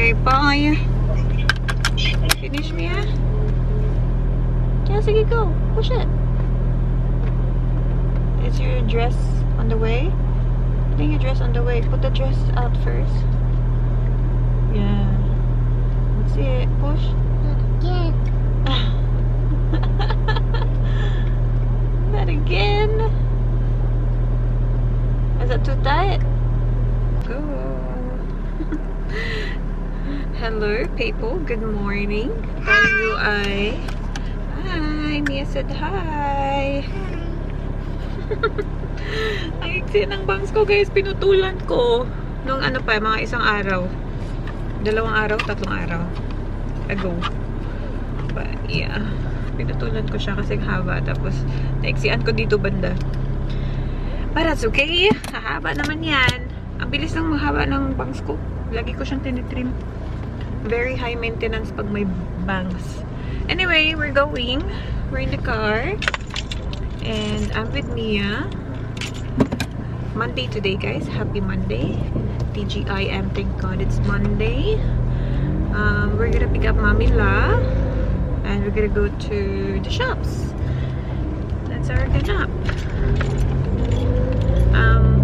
Okay, bye. Finish me, ha? Yeah, sige, go. Push it. Is your dress on the way? I think your dress on the way. Put the dress out first. Yeah. Let's see it. Push. Again. Not again. Is that too tight? Go. Hello, people. Good morning. Tayo ay... Hi, Mia said hi. Ang iksi ng bangs ko, guys. Pinutulan ko. Nung ano pa, mga isang araw. 2 araw, 3 araw. Ago. But, yeah. Pinutulan ko siya kasi haba. Tapos, naiksian ko dito banda. But that's okay. Hahaba naman yan. Ang bilis lang mahaba ng bangs ko. Lagi ko siyang tinitrim. Very high maintenance pag may bangs. Anyway, we're going. We're in the car. And I'm with Mia. Monday today, guys. Happy Monday. TGIM. Thank God it's Monday. We're gonna pick up Mami La. And we're gonna go to the shops. That's our ganap.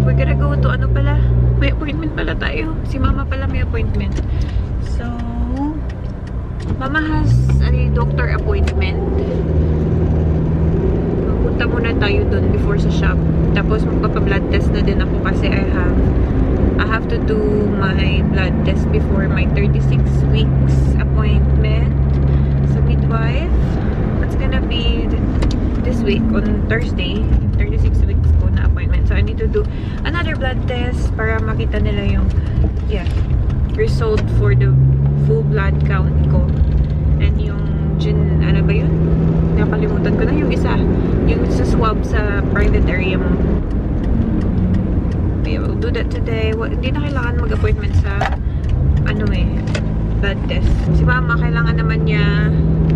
We're gonna go to ano pala? May appointment pala tayo. Si Mama pala may appointment. So, Mama has a doctor appointment. Punta muna tayo dun before sa shop. Tapos magpapa-blood test na din ako kasi I have to do my blood test before my 36 weeks appointment sa midwife. That's gonna be this week on Thursday. 36 weeks ko na appointment. So I need to do another blood test para makita nila yung result for the full blood count ko. And yung ano ba yun? Nakalimutan ko na yung isa. Yung sa swab sa private area mo. Okay, we'll do that today. Hindi na kailangan mag-appointment sa blood test. Si Mama, kailangan naman niya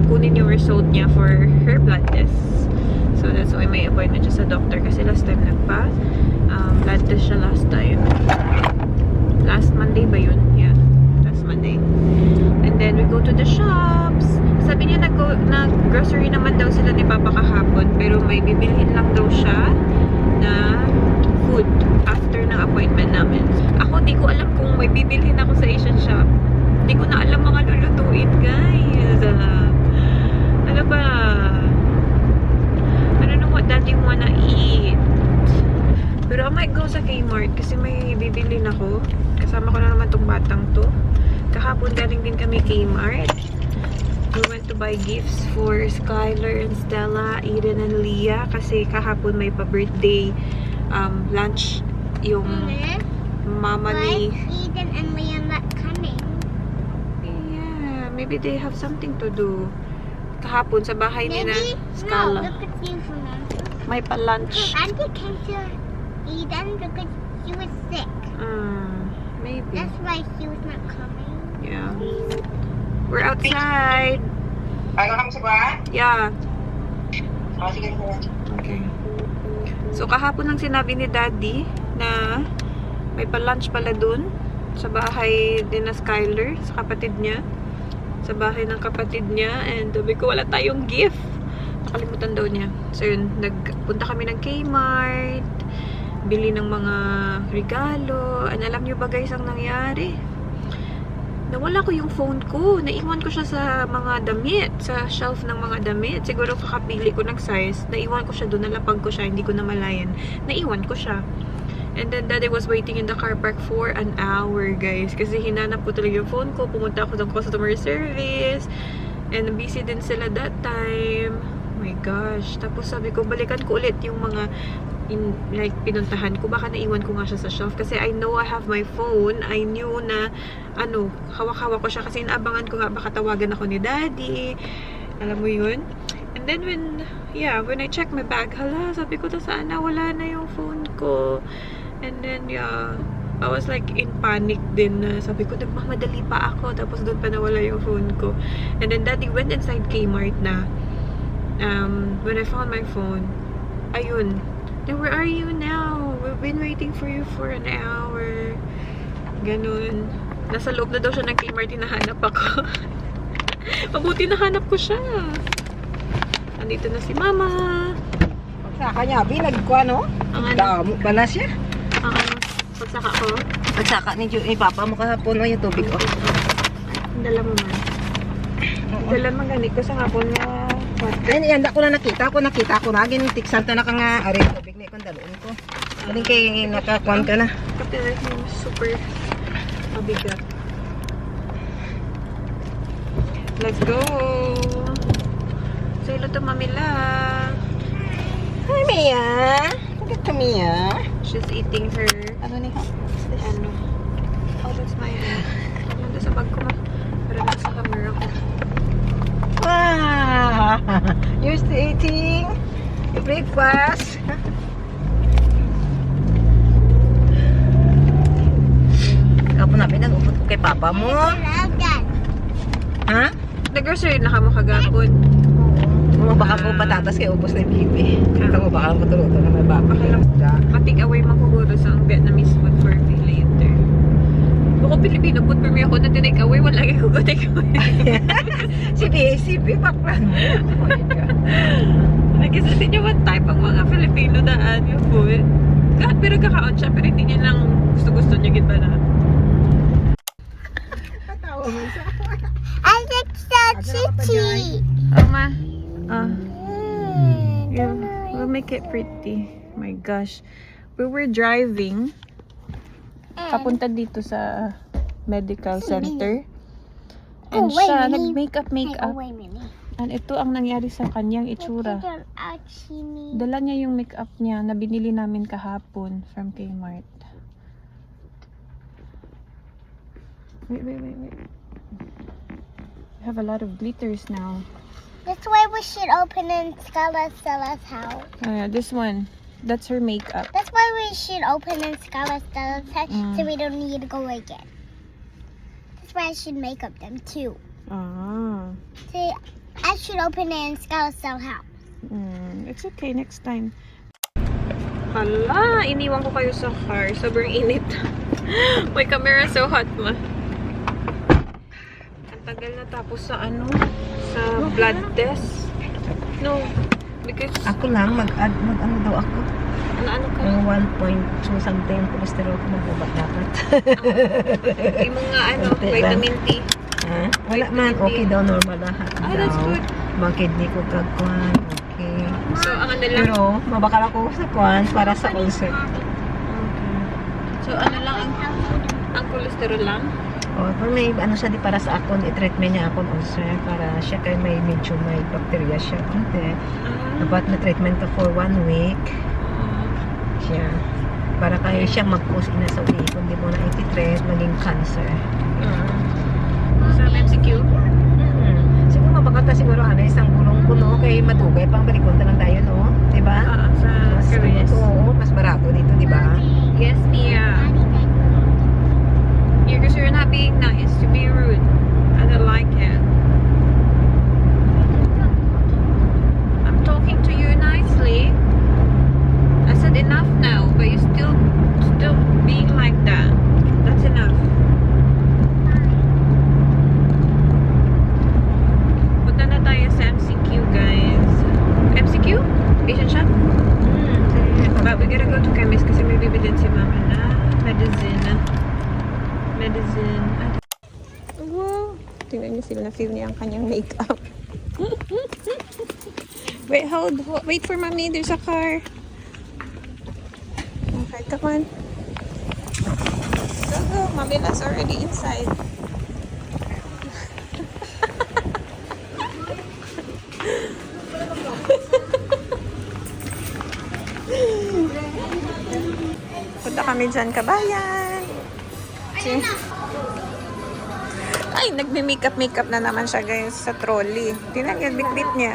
kunin yung result niya for her blood test. So that's why may appointment siya sa doctor. Kasi last time blood test siya last time. Last Monday ba yun? Yeah. Last Monday. And then we go to the shops. Sabi niya nag-grocery naman daw sila ni Papa kahapon. Pero may bibilhin lang daw siya na food after ng appointment namin. Ako, di ko alam kung may bibilhin ako sa Asian shop. Di ko na alam mga lulutuin, guys. Ano ba? I don't know what Daddy wanna eat. Pero I might go sa Kmart kasi may bibilhin ako. Kasama ko na naman tong batang to. Kahapon galing din kami Kmart. We went to buy gifts for Skylar and Stella, Eden and Leah kasi kahapon may pa-birthday lunch yung mama ni Eden and Leah not coming. Yeah, maybe they have something to do. Kahapon sa bahay ni na Scala. No, look at you, remember? May pa-lunch. Auntie came to Eden because she was sick. Maybe. That's why she was not coming. Yeah. We're outside. Ayaw kami sa kuha? Yeah. Oh, sige. Okay. So, kahapon lang sinabi ni Daddy na may pa-lunch pala dun sa bahay din na Skylar, sa kapatid niya. Sa bahay ng kapatid niya. And sabi ko, wala tayong gift. Nakalimutan daw niya. So, yun. Nagpunta kami ng Kmart. Bili ng mga regalo. And alam niyo ba guys ang nangyari? Nawala ko yung phone ko. Naiwan ko siya sa mga damit. Sa shelf ng mga damit. Siguro kakapili ko ng size. Naiwan ko siya doon. Nalapag ko siya. Hindi ko namalayan. Naiwan ko siya. And then Daddy was waiting in the car park for an hour, guys. Kasi hinanap ko talaga yung phone ko. Pumunta ako ng customer service. And busy din sila that time. Oh my gosh. Tapos sabi ko, balikan ko ulit yung mga pinuntahan ko. Baka naiwan ko nga siya sa shelf. Kasi I know I have my phone. I knew na, hawak-hawak ko siya. Kasi inaabangan ko nga, baka tawagan ako ni Daddy. Alam mo yun? And then when I check my bag, hala, sabi ko, sana wala na yung phone ko. And then, I was like in panic din. Sabi ko, nagmamadali pa ako. Tapos doon pa nawala yung phone ko. And then Daddy went inside Kmart na. When I found my phone, ayun. Then, where are you now? We've been waiting for you for an hour. Ganun. Nasa loob na daw siya ng Kmart, hinahanap ako. Mabuti nahanap ko siya. Nandito na si Mama. Pagsaka niya, binagkwa, no? Ang ano? Damo pala siya. Ang ano, pagsaka ko. Pagsaka ni Papa mo kahapon, no? Yung tubig, oh. Ang dala mo man. Dala man ganit ko sa hapon nga. Ay, yanda ko na nakita ko na. Ginintiksan to na ka nga, ari, tubig na ikon, daloon ko. Maling kay nakakuan ka na. Kapila yung super mabigat. Let's go! Say hello to Mamila. Hi, Mia. Look at Mia. She's eating her, Ano ni? ano. Oh, that's my, nandun sa bag ko ma. Pero nasa camera ko. Wow! You're still eating your breakfast. Kapon na pinag-upot ko kay Papa mo. I love that. Ha? Nag-grocery na kamo kagapon. Mga baka ko patatas kay ubos na yung bibi. Ito mo baka matuluto na may baka. Matik away makuguro sa ang Vietnamese food for me later. Bako Pilipino food for me ako na tinake away. Wala lagi ko take away. Si baklan mo. Oh my God. Kasi sa inyo one type ang mga Filipino daan yung food. Pero kakaon siya. Pero hindi niya lang gusto-gusto niya git ba na. Patawa mo siya. I like that city. Oh ma. Yeah, we'll make it pretty. My gosh. We were driving. Papunta dito sa medical center. And Oh, wait, siya, Mimi. nag-makeup. Wait, Mimi. And ito ang nangyari sa kanyang itsura. Dala niya yung makeup niya na binili namin kahapon from Kmart. Wait. We have a lot of glitters now. That's why we should open in Stella's house. Oh yeah, this one. That's her makeup. That's why we should open in Stella's house so Mm. we don't need to go again. That's why I should make up them too. Ah. See, I should open it in Stella's house. It's okay next time. Hala, iniwan ko kayo sa car. Sobrang init. My camera so hot ma. Ang tagal na tapos sa ano? Sa blood test. No, because Ako lang, mag-ano daw ako. ano ka? Ang 1.2 something cholesterol ko mababa dapat. Yung mga ano, Konti lang. vitamin D. Ha? Wala man, okay daw, normal lahat Ah, daw. that's good. Mga kidney ko kagkuhan, okay. So, ang ano lang. Pero, mabakal ako sa kuhan para sa ulcer. So, ano lang ang cholesterol lang? Oh, pero may ano siya di para sa akon, i-treatment niya akon ulcer para siya kay may medyo may bacteria siya. Kunti. Dapat na treatment to for 1 week. Siya. Para kayo siyang mag-cause ina sa uli. Kung di mo na i-treat, maging cancer. Sa MCQ? Siguro mabakata siguro ano, isang gulong kuno kay madugay pang balikon na lang tayo, no? Diba? Sa Koreas. Oo, mas barato dito, diba? Yes, Mia. You're not being nice, to be rude. I don't like it. I'm talking to you nicely. I said enough now, but you still being like that. That's enough. Punta na tayo sa MCQ, guys. MCQ? Asian shop? But we gotta go to chemist kasi may bibilin si mama na medicine. Wow! Tingnan niyo sila, feel niya ang kanyang makeup. Wait, wait for mommy, there's a car. Okay, come on. Go, Mamila's already inside. Punta kami dyan, kabayan. Ay, nagme-makeup na naman siya guys sa trolley. Tingnan niya, bit-bit niya.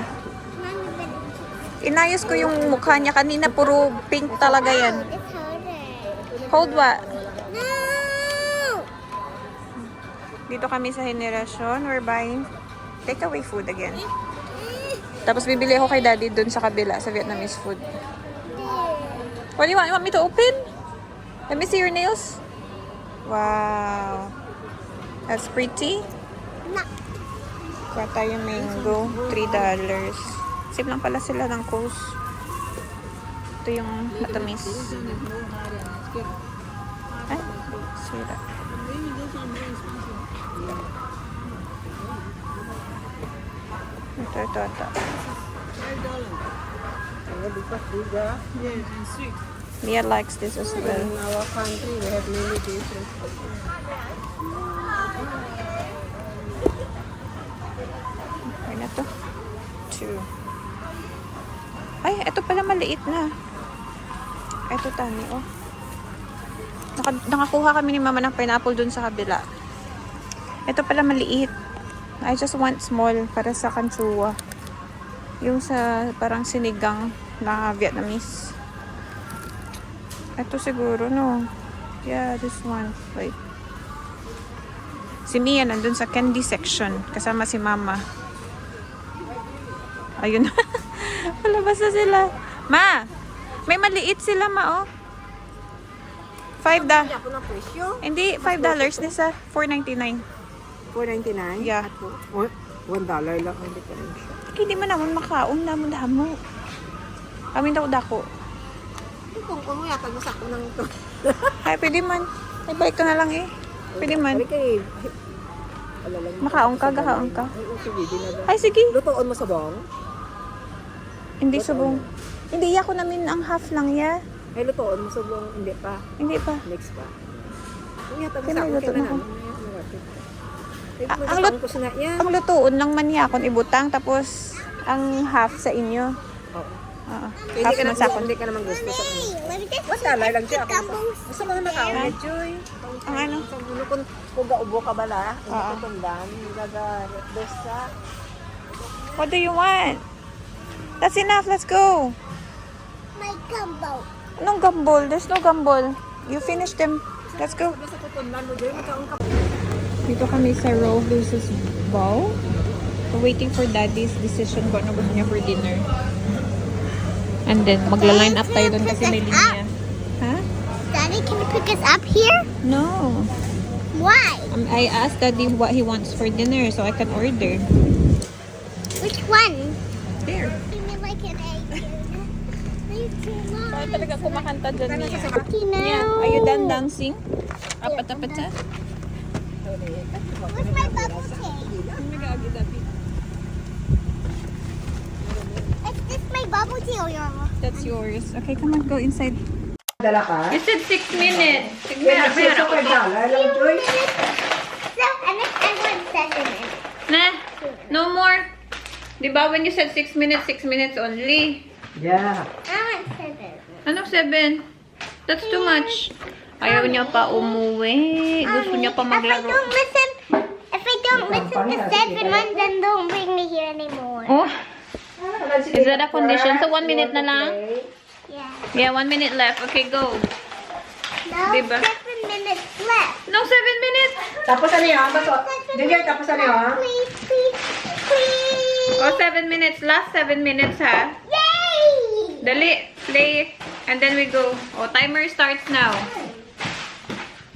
Inayos ko yung mukha niya. Kanina puro pink talaga yan. It's harder. Hold what? No! Dito kami sa Henerasyon. We're buying takeaway food again. Tapos bibili ako kay daddy dun sa kabila sa Vietnamese food. What do you want? You want me to open? Let me see your nails. Wow. That's pretty. No. Kuha tayo mango. $3. Sip lang pala sila ng coast. Ito yung matamis. Ay, sira. Ito. Mia likes this as well. In our country, we have many different. Okay na to. 2. Ay, ito pala maliit na. Ito tani, oh. Nakakuha kami ni mama ng pineapple dun sa kabila. Ito pala maliit. I just want small para sa kanchua. Yung sa parang sinigang na Vietnamese. Ito siguro, no? Yeah, this one. Wait. Si Mia nandun sa candy section. Kasama si mama. Ayun. Palabas na sila. Ma! May maliit sila, ma, oh. $5. Ako ng presyo. Hindi, $5 nisa. $4.99. $4.99? Yeah. $1 lang ang difference. Hindi mo naman makaon na mo damo. Amin daw dako. Kung kumuya, pag-masak ko ng ito. Ay, pwede man. Ay, balik ka na lang eh. Pwede man. Makaon ka, gakaon ka. Ay, sige. Lutoon mo sa bong? Hindi subong. Hindi, ako namin ang half lang, ya. Ay, lutoon mo sa bong? Hindi pa. Hindi pa. Next pa. Kumuya, Kaya pag-masak ko luto na ako. Ang luto ko sina yan. Ang lutoon lang man niya akong ibutang, tapos ang half sa inyo. Oo. Oo. Hindi Half ka, man sa akin. hindi ka naman gusto sa kanya. Let me just $1 lang siya. gumballs. Gusto mo na makaon, Joy. Ang ano? Kung gaubo ka bala, hindi Oo. ko tundan, dosa. What do you want? That's enough. Let's go. My gumbo. Anong gumball? There's no gumball. You finished them. Let's go. Basta tutundan mo, Joy, magkaon ka. Dito kami sa Roe versus Bow. We're waiting for Daddy's decision kung ano gusto niya for dinner. And then, magla-line up tayo doon kasi may linya. Ha? Daddy, can you pick us up here? No. Why? I asked Daddy what he wants for dinner so I can order. Which one? There. Give me like an egg. Ay, talaga kumakanta dyan niya. Tina. Yeah. Are you done dancing? Apat-apat siya? Where's my bubble tea? Is this my bubble tea or yours? That's yours. Okay, come on, go inside. Dala ka? You said 6 minutes. Sige, Kaya nagsiso $5 lang, Joy. So, and I want 7 minutes. Nah, no more. Di ba when you said 6 minutes only? Yeah. I want 7. Anong 7? That's too much. Ayaw niya pa umuwi. Gusto niya pa maglaro. If I don't listen to 7 months, then don't bring me here anymore. Oh, is that a condition? So 1 minute na lang? Yeah. Yeah, 1 minute left. Okay, go. No, Diba? 7 minutes left. No, 7 minutes. Tapos ano yun? Junior, tapos ano yun? Please, please, please. Oh, 7 minutes. Last 7 minutes, ha? Yay! Dali, play. And then we go. Oh, timer starts now.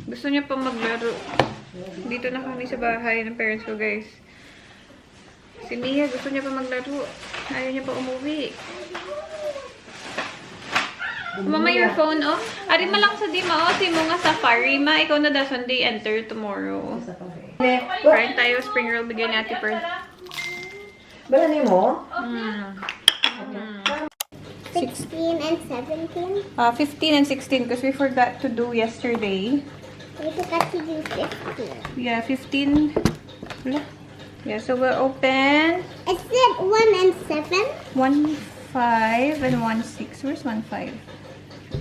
Gusto niya pa maglaro. Dito na kami sa bahay ng parents ko, guys. Si Mia, gusto niya pa maglaro. Ayaw niya pa umuwi. Mama, your phone, oh. Ari ma lang sa di ma, oh. Si mo nga safari, ma. Ikaw na dasan day enter tomorrow. Kain tayo, spring roll. Bigyan ni Ate Pearl. Bala niyo mo? 16 and 17. 15 and 16 because we forgot to do yesterday. We forgot to do 15. Yeah, 15. Wala. Yeah, so we'll open Is it 1 and 7? 1, 5, and 1, 6. Where's 1, 5?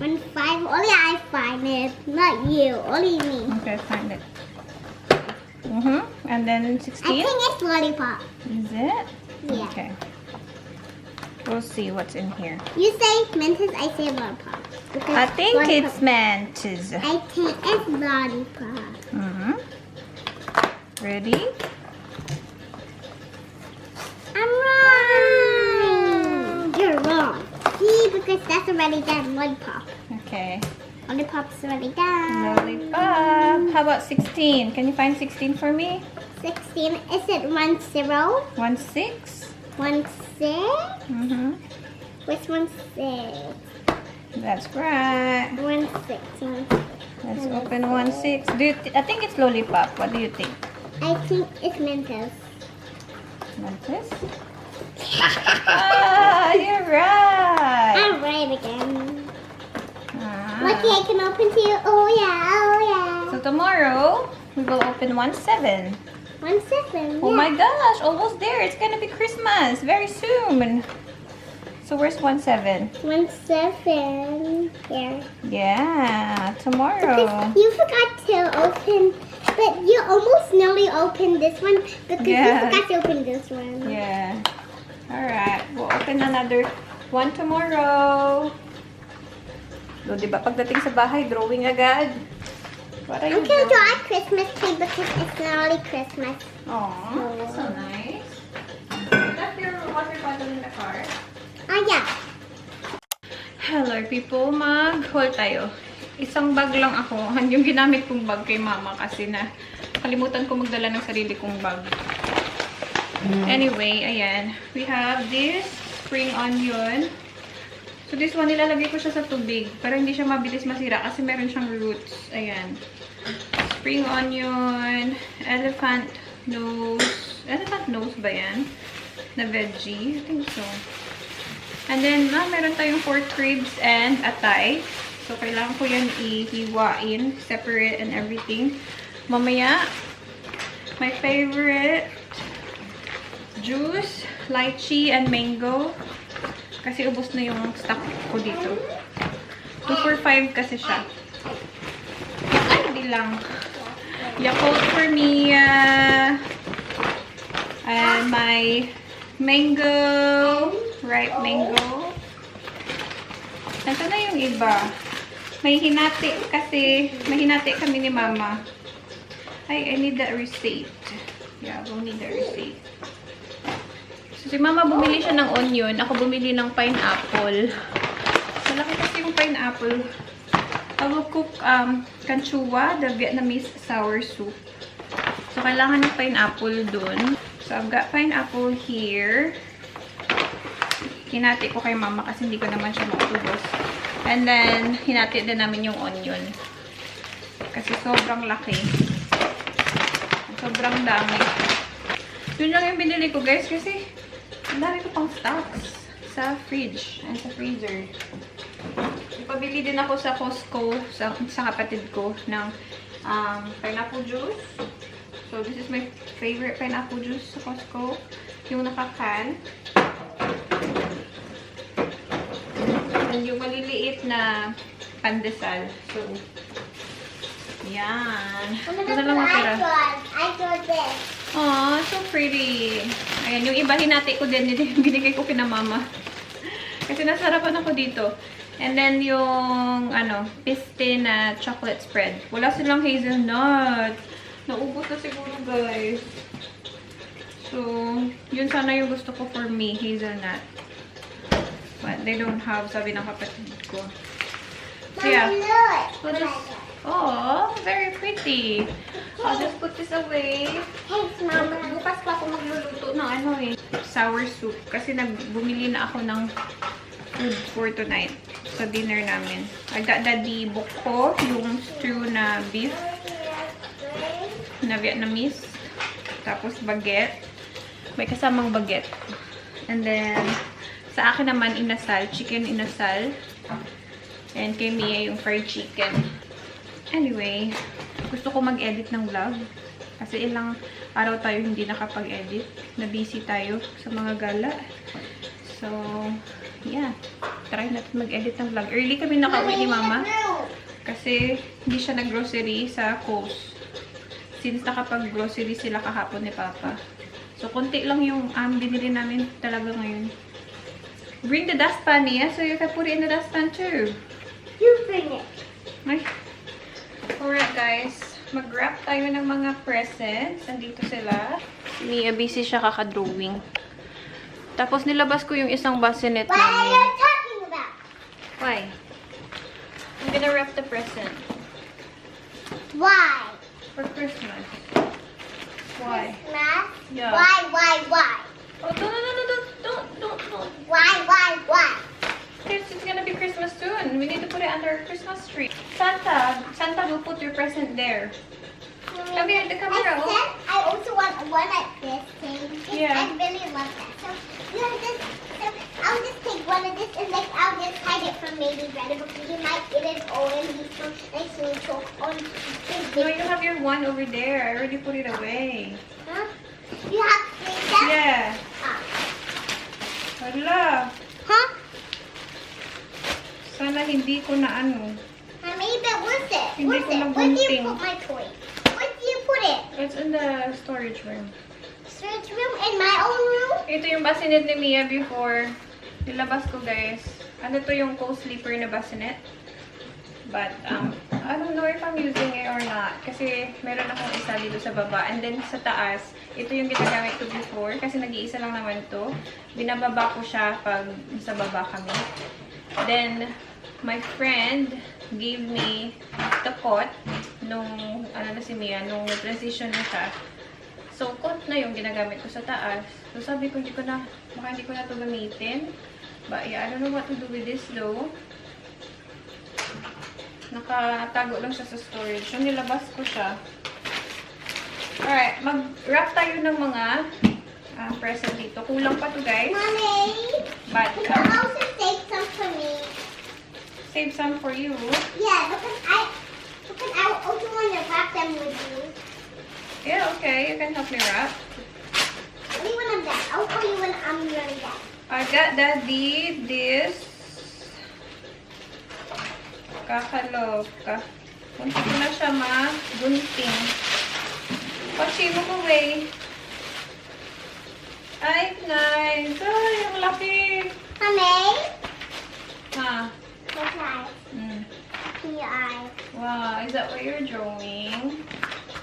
1, 5. Only I find it, not you. Only me. Okay, find it. And then I 16. think it's lollipop. Is it? Yeah. Okay. We'll see what's in here. You say Mentos, I say lollipop. Because I think lollipop- it's Mantis. I think it's lollipop. Ready? I'm wrong. You're wrong. See, because that's already done lollipop. Okay. Lollipop's already done. Lollipop. How about 16? Can you find 16 for me? 16. Is it 10? 1, 6? 1, 6? Mm-hmm. Which one's 6? That's right. 1, 6. 1, 6. Let's open 1, 6. I think it's Lollipop. What do you think? I think it's Mentos. Mantis? Ah, you're right. I'm right again. Ah. Lucky I can open to you. Oh yeah, oh yeah. So tomorrow, we will open 1, 7. 1, 7. Oh yeah. my gosh, almost there. It's gonna be Christmas very soon. So where's 1, 7? 1, 7. Here. Yeah, tomorrow. Because you forgot to open, but you almost nearly opened this one because Yeah. you forgot to open this one. Yeah. Alright, we'll open another 1 tomorrow. So, di ba pagdating sa bahay, drawing agad? What are you I'm gonna doing? draw a Christmas tree because it's nearly Christmas. Aww, that's so nice. You left your water bottle in the car? Oh yeah. Hello people, mag-haul tayo. Isang bag lang ako. Yung ginamit kong bag kay mama kasi na kalimutan ko magdala ng sarili kong bag. Anyway, ayan. We have this spring onion. So this one, nilalagay ko siya sa tubig para hindi siya mabilis masira kasi meron siyang roots. Ayan. Spring onion, elephant nose ba yan? Na veggie? I think so. And then, meron tayong pork ribs and atay. So, kailangan ko yan ihiwain, separate and everything. Mamaya, my favorite juice, lychee and mango. Kasi ubos na yung stock ko dito. 2 for 5 kasi siya. Ay, hindi lang. Yakult for me. And my mango. Ripe mango. Ito na yung iba. May hinati kasi. May hinati kami ni mama. I need that receipt. Yeah, we'll need that receipt. So, si mama bumili siya ng onion. Ako bumili ng pineapple. Malaki kasi yung pineapple. I will cook kanchua, the Vietnamese sour soup. So, kailangan ng pineapple dun. So, I've got pineapple here. Hinati ko kay mama kasi hindi ko naman siya maubos. And then, hinati din namin yung onion. Kasi sobrang laki. Sobrang dami. Yun lang yung binili ko guys kasi ang dami ko pang stocks sa fridge and sa freezer. Ipabili din ako sa Costco sa kapatid ko ng pineapple juice. So, this is my favorite pineapple juice sa Costco. Yung naka-can. And yung maliliit na pandesal. So, yan. Ito na lang matira. I draw this. Aww, so pretty. Ayan, yung iba hinati ko din. Yung binigay ko kina mama. Kasi nasarapan ako dito. And then yung, piste na chocolate spread. Wala silang hazelnut. Naubos na siguro, guys. So, yun sana yung gusto ko for me, hazelnut. But they don't have, sabi ng kapatid ko. So, yeah. So, very pretty. I'll just put this away. Thanks, Mama. Bukas pa ako magluluto ng sour soup. Kasi bumili na ako ng food for tonight. Sa dinner namin. I got the bok ko, yung stew na beef na Vietnamese. Tapos baguette. May kasamang baguette. And then, sa akin naman inasal. Chicken inasal. And kay Mia yung fried chicken. Anyway, gusto ko mag-edit ng vlog. Kasi ilang araw tayo hindi nakapag-edit. Na-busy tayo sa mga gala. So, yeah. Try natin mag-edit ng vlog. Early kami nakauwi ni Mama. Kasi hindi siya nag-grocery sa Coast. Since nakapag-grocery sila kahapon ni Papa. So, konti lang yung binili namin talaga ngayon. Bring the dustpan, Nia, so you can put it in the dustpan too. You bring it. Ay. Alright, guys. Mag-wrap tayo ng mga presents. Nandito sila. Nia, busy siya kaka-drawing. Tapos, nilabas ko yung isang bassinet What are namin. you talking about? Why? Hindi gonna wrap the present Why? for Christmas. Why? Christmas? Yeah. Why? Oh, don't. Why? It's gonna be Christmas soon. We need to put it under our Christmas tree. Santa will put your present there. Come here, the camera. I said I also want one like this thing. Yeah. I really love that. So, so I'll just take one of this and like I'll just hide it from maybe Brenda because he might eat it all and he's so nice and choke on his No, you have your one over there. I already put it away. Huh? You have to take that? Yeah. Ah. Hala. Huh? Sana hindi ko na ano. Maybe what's it? Hindi What's ko it? na Where do you bunting. put my toy? Where do you put it? It's in the storage room. Storage room? In my own room? Ito yung bassinet ni Mia before. Nilabas ko, guys. Ano to yung co-sleeper na bassinet. But, I don't know if I'm using it or not. Kasi meron akong isa dito sa baba. And then sa taas, ito yung ginagamit ko before. Kasi nag-iisa lang naman to. Binababa ko siya pag sa baba kami. Then, my friend gave me the cot nung, ano na si Mia, nung transition na siya. So, cot na yung ginagamit ko sa taas. So, sabi ko, baka hindi ko na ito gamitin. But, yeah, I don't know what to do with this though. Nakatago lang siya sa storage. So, nilabas ko siya. Alright, mag-wrap tayo ng mga present dito. Kulang pa to, guys. Mommy, But, you can also take some for me. save some for you. Yeah, because I also want to wrap them with you. Yeah, okay. You can help me wrap. Only when I'm done. I'll call you when I'm really done. I got Daddy this. Kakaloka. Munti ko na siya magunting. Pachi, move away. Ay, nice. Ay, ang laki. Mommy, Ha? look at your eyes. Wow, is that what you're drawing?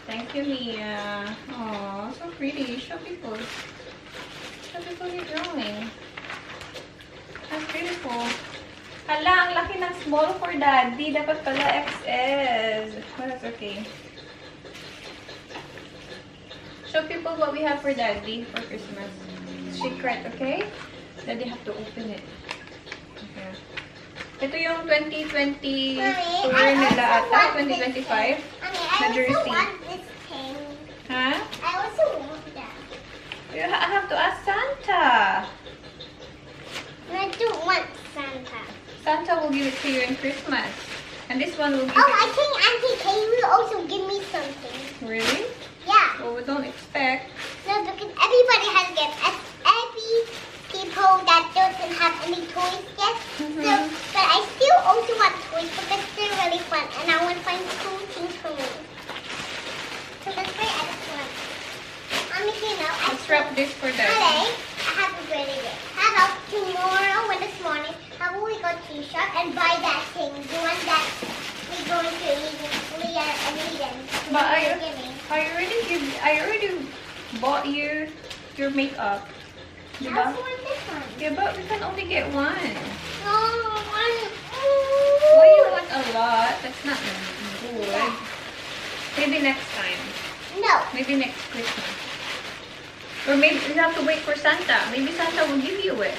Thank you, Mia. Oh, so pretty. Show people. Show people you're drawing. That's beautiful. Hala, ang laki ng small for Daddy. Dapat pala XS. But that's okay. Show people what we have for Daddy for Christmas. Secret, okay? Daddy have to open it. Okay. Ito yung 2024 nila ata, 2025. Mommy, I Na also jersey. want this thing. Ha? I also want that. I have to ask Santa. And I don't want Santa. Santa will give it to you in Christmas. And this one will give Oh, it. I think Auntie Kay will also give me something. Really? Yeah. Well, we don't expect. No, because everybody has gifts. Every people that doesn't have any toys yet. Mhm. So, but I still also want toys because they're really fun, and I want to find cool things for me. So that's why I just want. You know, Let's wrap this for Today, Daddy. I have a really good. How about tomorrow or this morning? How about we go to shop and buy that thing, the one that we're going to Leah and Eden. But I already bought you your makeup. I Diba? also want this one. Yeah, but we can only get one. Oh, one. Why you want a lot? That's not good. Maybe next time. No. Maybe next Christmas. Or maybe you have to wait for Santa. Maybe Santa will give you it.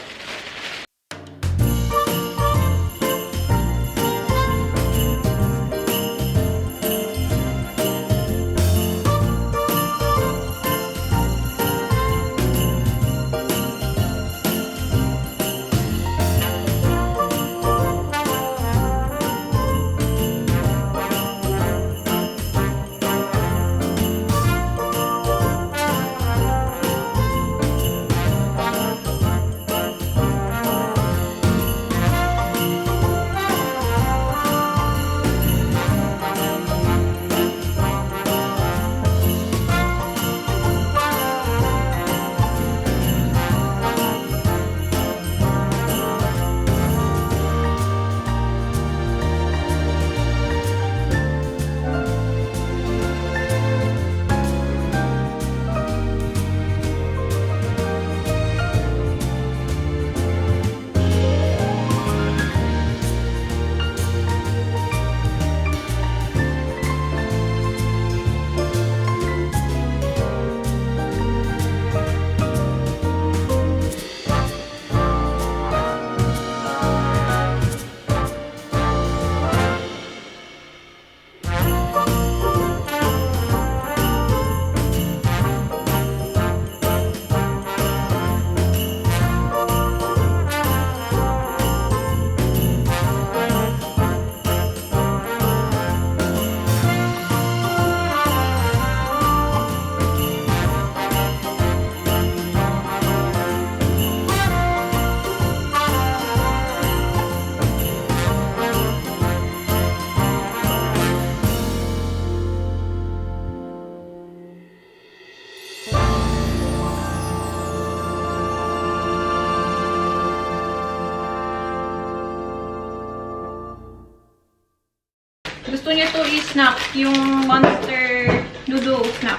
Gusto niya to i-snack. Yung Monster Noodle snack.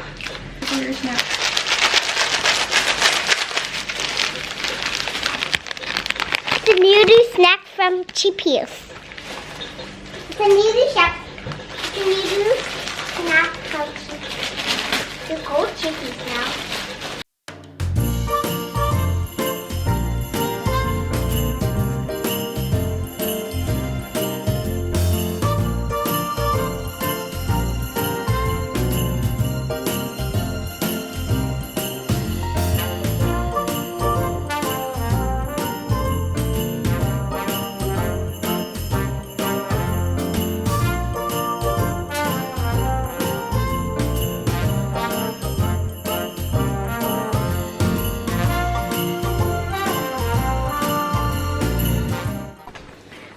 Color snack. It's a noodle snack from Chippies. It's a noodle snack. It's a noodle snack from Chippies. They're called Chippies now.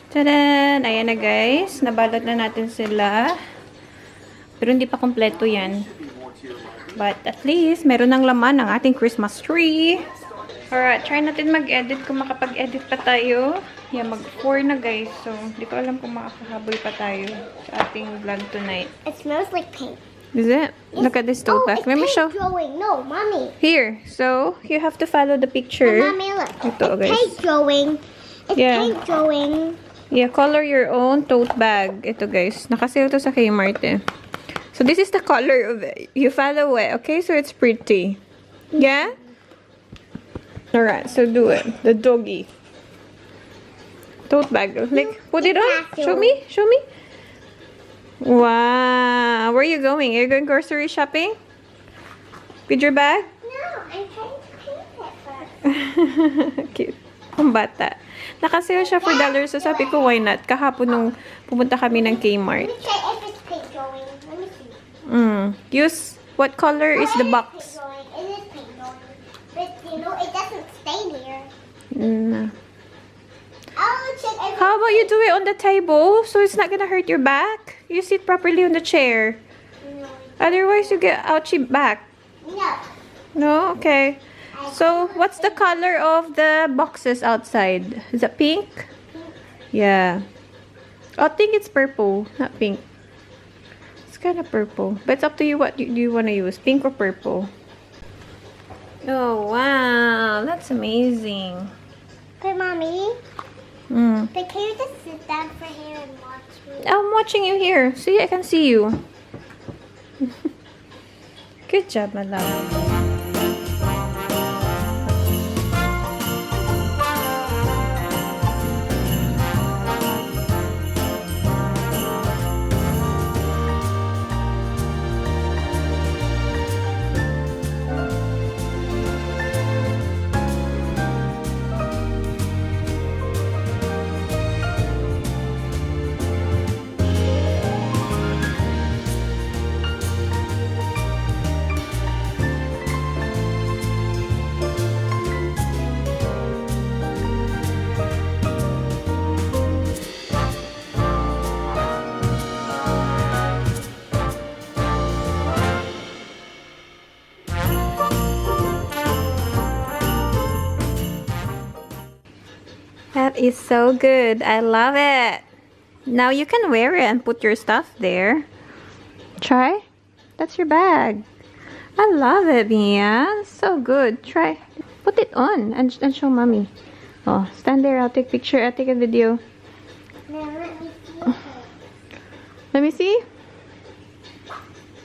Tadan! Ayan na guys. Nabalot na natin sila. Pero hindi pa kompleto yan. But at least, meron ng laman ang ating Christmas tree. Alright, try natin mag-edit kung makapag-edit pa tayo. Yeah, mag-4 na guys. So, hindi ko alam kung makakahabol pa tayo sa ating vlog tonight. It smells like paint. Is it? Look at this tote bag. Oh, Let me it's show. paint drawing. No, mommy. Here. So, you have to follow the picture. Mommy, look. Ito, It's guys. paint drawing. It's Yeah. paint drawing. Yeah, color your own tote bag. Ito guys, nakasale to sa Kmart eh. So this is the color of it. You follow it, okay? So it's pretty. Yeah? Alright, so do it. The doggy. Tote bag. Like, put it on. Show me. Show me. Wow. Where are you going? Are you going grocery shopping? With your bag? No, I'm trying to paint it first. Cute. Ang bata. Nakasale siya for $1. So sabi ko, why not? Kahapon nung pumunta kami ng Let Kmart. me try if it's paint drawing. Let me see. Use, what color is the box? It is paint drawing. But, you know, it doesn't stay here. I'll check if How about you do it on the table so it's not gonna hurt your back? You sit properly on the chair. No. Otherwise, you get ouchy back. No. No? Okay. So, what's the color of the boxes outside? Is it pink? Yeah. I think it's purple, not pink. It's kind of purple. But it's up to you what you want to use. Pink or purple. Oh, wow. That's amazing. Okay, Mommy. But can you just sit down for here and watch me? I'm watching you here. See, I can see you. Good job, my love. That is so good. I love it. Now you can wear it and put your stuff there. Try. That's your bag. I love it, Mia. So good. Try. Put it on and show mommy. Oh, stand there. I'll take picture. I'll take a video. Now let me see. Let me see.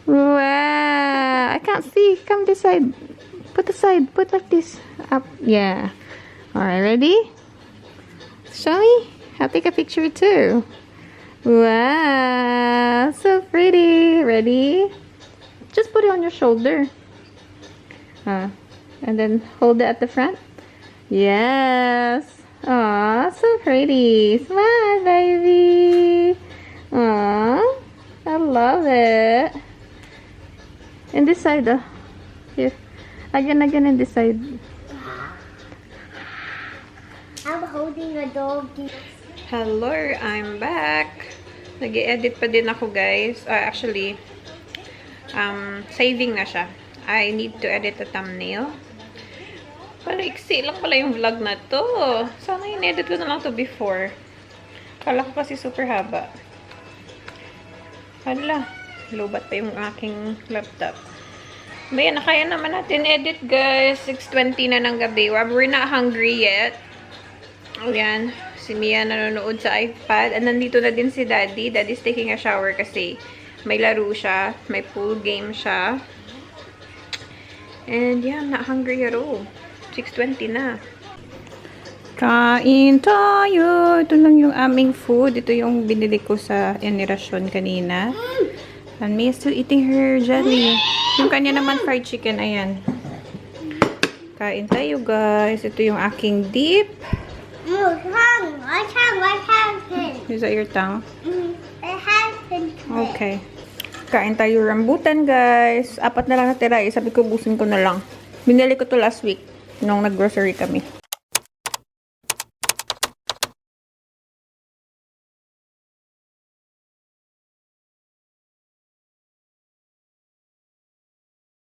Wow. I can't see. Come this side. Put the side. Put like this. Up. Yeah. Alright, ready? Show me. I'll take a picture too. Wow. So pretty. Ready? Just put it on your shoulder. And then hold it at the front. Yes. Aw, so pretty. Smile, baby. Aw, I love it. And this side, here. Again, in this side. I'm holding a doggy. Hello, I'm back. Nag-edit pa din ako, guys. Actually, saving na siya. I need to edit the thumbnail. Para iksi lang pala yung vlog na to. Sana in-edit ko na lang to before. Kala ko kasi super haba. Hala, lubat pa yung aking laptop. Bayan, kaya naman natin edit, guys. 6:20 na ng gabi. We're not hungry yet. O yan, si Mia nanonood sa iPad. And nandito na din si Daddy. Daddy's taking a shower kasi may laro siya. May pool game siya. And yeah, I'm not hungry at all. 6:20 na. Kain tayo. Ito lang yung aming food. Ito yung binili ko sa Enirasyon kanina. And Mia's still eating her jelly. Yung kanya naman fried chicken. Ayan. Kain tayo, guys. Ito yung aking dip. What happened? Is that your tongue? It happened. Okay. Kain tayo rambutan, guys. 4 na lang natira. Sabi ko, busin ko na lang. Binili ko to last week nung nag-grocery kami.